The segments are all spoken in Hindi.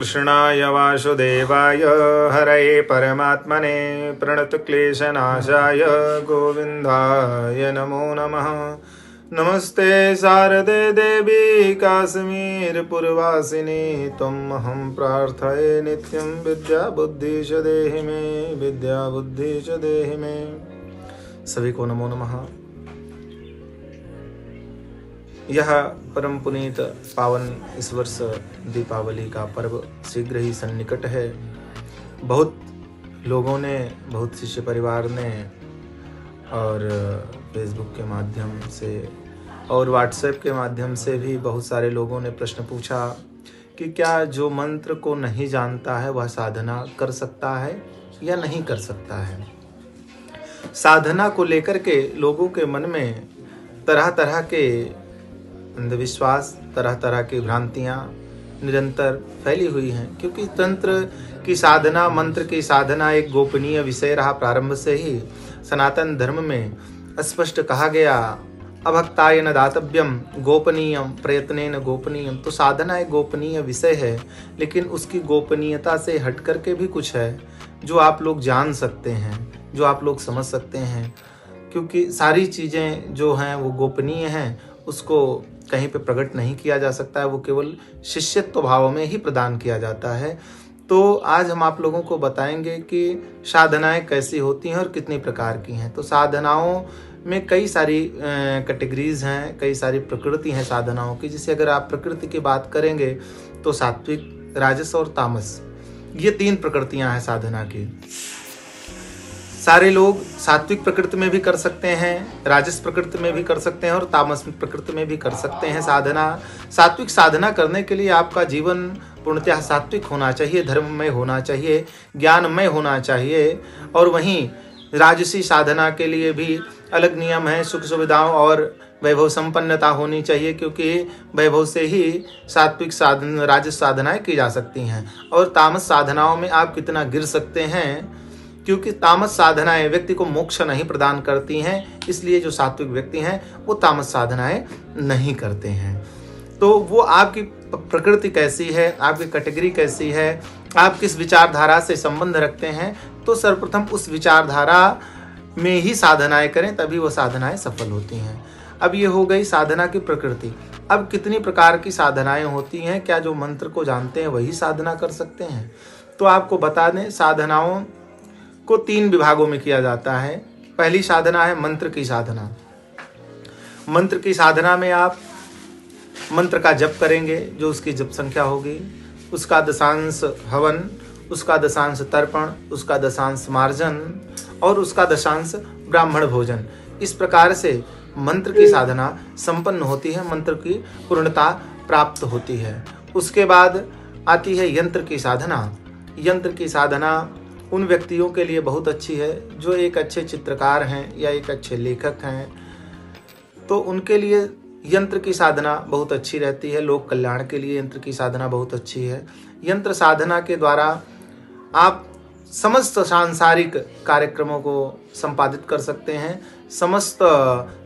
कृष्णाय वासुदेवाय हरये परमात्मने प्रणतक्लेशनाशाय गोविन्दाय नमो नमः। नमस्ते शारदे देवी काश्मीरपुरवासिनी त्वमहं प्रार्थये नित्यं विद्याबुद्धिश्च देहि मे विद्याबुद्धिश्च देहि मे। सभी को नमो नमः। यह परम पुनीत पावन इस वर्ष दीपावली का पर्व शीघ्र ही सन्निकट है। बहुत लोगों ने, बहुत शिष्य परिवार ने और फेसबुक के माध्यम से और व्हाट्सएप के माध्यम से भी बहुत सारे लोगों ने प्रश्न पूछा कि क्या जो मंत्र को नहीं जानता है वह साधना कर सकता है या नहीं कर सकता है। साधना को लेकर के लोगों के मन में तरह तरह के अंधविश्वास, तरह तरह की भ्रांतियाँ निरंतर फैली हुई हैं, क्योंकि तंत्र की साधना, मंत्र की साधना एक गोपनीय विषय रहा। प्रारंभ से ही सनातन धर्म में स्पष्ट कहा गया, अभक्ताय न दातव्यम गोपनीयम प्रयत्नेन गोपनीयम। तो साधना एक गोपनीय विषय है, लेकिन उसकी गोपनीयता से हट करके भी कुछ है जो आप लोग जान सकते हैं, जो आप लोग समझ सकते हैं, क्योंकि सारी चीज़ें जो हैं वो गोपनीय हैं। उसको कहीं पे प्रकट नहीं किया जा सकता है, वो केवल शिष्यत्व भाव में ही प्रदान किया जाता है। तो आज हम आप लोगों को बताएंगे कि साधनाएं कैसी होती हैं और कितनी प्रकार की हैं। तो साधनाओं में कई सारी कैटेगरीज हैं, कई सारी प्रकृति हैं साधनाओं की। जिसे अगर आप प्रकृति की बात करेंगे तो सात्विक, राजस और तामस, ये 3 प्रकृतियां हैं साधना की। सारे लोग सात्विक प्रकृति में भी कर सकते हैं, राजस प्रकृति में भी कर सकते हैं और तामस प्रकृति में भी कर सकते हैं साधना। सात्विक साधना करने के लिए आपका जीवन पूर्णतः सात्विक होना चाहिए, धर्ममय होना चाहिए, ज्ञानमय होना चाहिए। और वहीं राजसी साधना के लिए भी अलग नियम है, सुख सुविधाओं और वैभव संपन्नता होनी चाहिए, क्योंकि वैभव से ही सात्विक साधन, राजस साधनाएं की जा सकती हैं। और तामस साधनाओं में आप कितना गिर सकते हैं, क्योंकि तामस साधनाएं व्यक्ति को मोक्ष नहीं प्रदान करती हैं, इसलिए जो सात्विक व्यक्ति हैं वो तामस साधनाएं नहीं करते हैं। तो वो आपकी प्रकृति कैसी है, आपकी कैटेगरी कैसी है, आप किस विचारधारा से संबंध रखते हैं, तो सर्वप्रथम उस विचारधारा में ही साधनाएं करें, तभी वो साधनाएं सफल होती हैं। अब ये हो गई साधना की प्रकृति। अब कितनी प्रकार की साधनाएं होती हैं, क्या जो मंत्र को जानते हैं वही साधना कर सकते हैं? तो आपको बता दें, साधनाओं को 3 विभागों में किया जाता है। पहली साधना है मंत्र की साधना। मंत्र की साधना में आप मंत्र का जप करेंगे, जो उसकी जप संख्या होगी, उसका दशांश हवन, उसका दशांश तर्पण, उसका दशांश मार्जन और उसका दशांश ब्राह्मण भोजन। इस प्रकार से मंत्र की साधना संपन्न होती है, मंत्र की पूर्णता प्राप्त होती है। उसके बाद आती है यंत्र की साधना। यंत्र की साधना उन व्यक्तियों के लिए बहुत अच्छी है जो एक अच्छे चित्रकार हैं या एक अच्छे लेखक हैं, तो उनके लिए यंत्र की साधना बहुत अच्छी रहती है। लोक कल्याण के लिए यंत्र की साधना बहुत अच्छी है। यंत्र साधना के द्वारा आप समस्त सांसारिक कार्यक्रमों को संपादित कर सकते हैं, समस्त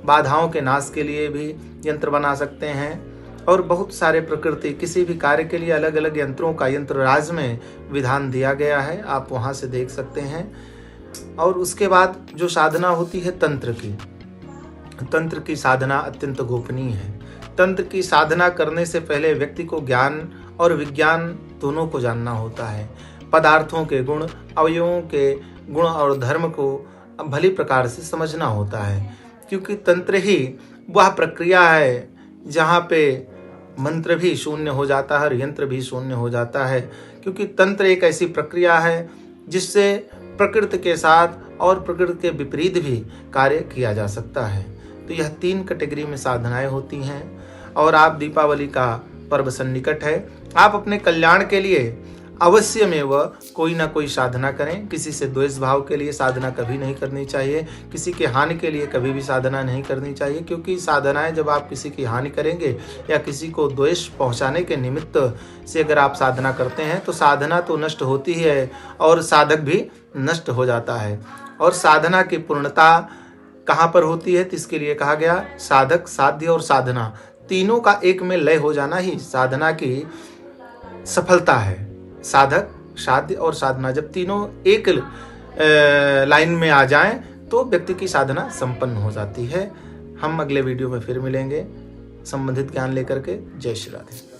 बाधाओं के नाश के लिए भी यंत्र बना सकते हैं। और बहुत सारे प्रकृति, किसी भी कार्य के लिए अलग अलग यंत्रों का यंत्र राज में विधान दिया गया है, आप वहाँ से देख सकते हैं। और उसके बाद जो साधना होती है तंत्र की, तंत्र की साधना अत्यंत गोपनीय है। तंत्र की साधना करने से पहले व्यक्ति को ज्ञान और विज्ञान दोनों को जानना होता है। पदार्थों के गुण, अवयवों के गुण और धर्म को भली प्रकार से समझना होता है, क्योंकि तंत्र ही वह प्रक्रिया है जहाँ पे मंत्र भी शून्य हो जाता है और यंत्र भी शून्य हो जाता है। क्योंकि तंत्र एक ऐसी प्रक्रिया है जिससे प्रकृति के साथ और प्रकृति के विपरीत भी कार्य किया जा सकता है। तो यह 3 कैटेगरी में साधनाएं होती हैं। और आप दीपावली का पर्व सन्निकट है, आप अपने कल्याण के लिए अवश्य में वह कोई ना कोई साधना करें। किसी से द्वेष भाव के लिए साधना कभी नहीं करनी चाहिए, किसी के हानि के लिए कभी भी साधना नहीं करनी चाहिए, क्योंकि साधनाएं जब आप किसी की हानि करेंगे या किसी को द्वेष पहुंचाने के निमित्त से अगर आप साधना करते हैं तो साधना तो नष्ट होती है और साधक भी नष्ट हो जाता है। और साधना की पूर्णता कहाँ पर होती है, तो इसके लिए कहा गया साधक, साध्य और साधना, तीनों का एक में लय हो जाना ही साधना की सफलता है। साधक, साध्य और साधना जब तीनों एक लाइन में आ जाएं तो व्यक्ति की साधना संपन्न हो जाती है। हम अगले वीडियो में फिर मिलेंगे संबंधित ज्ञान लेकर के। जय श्री राधे।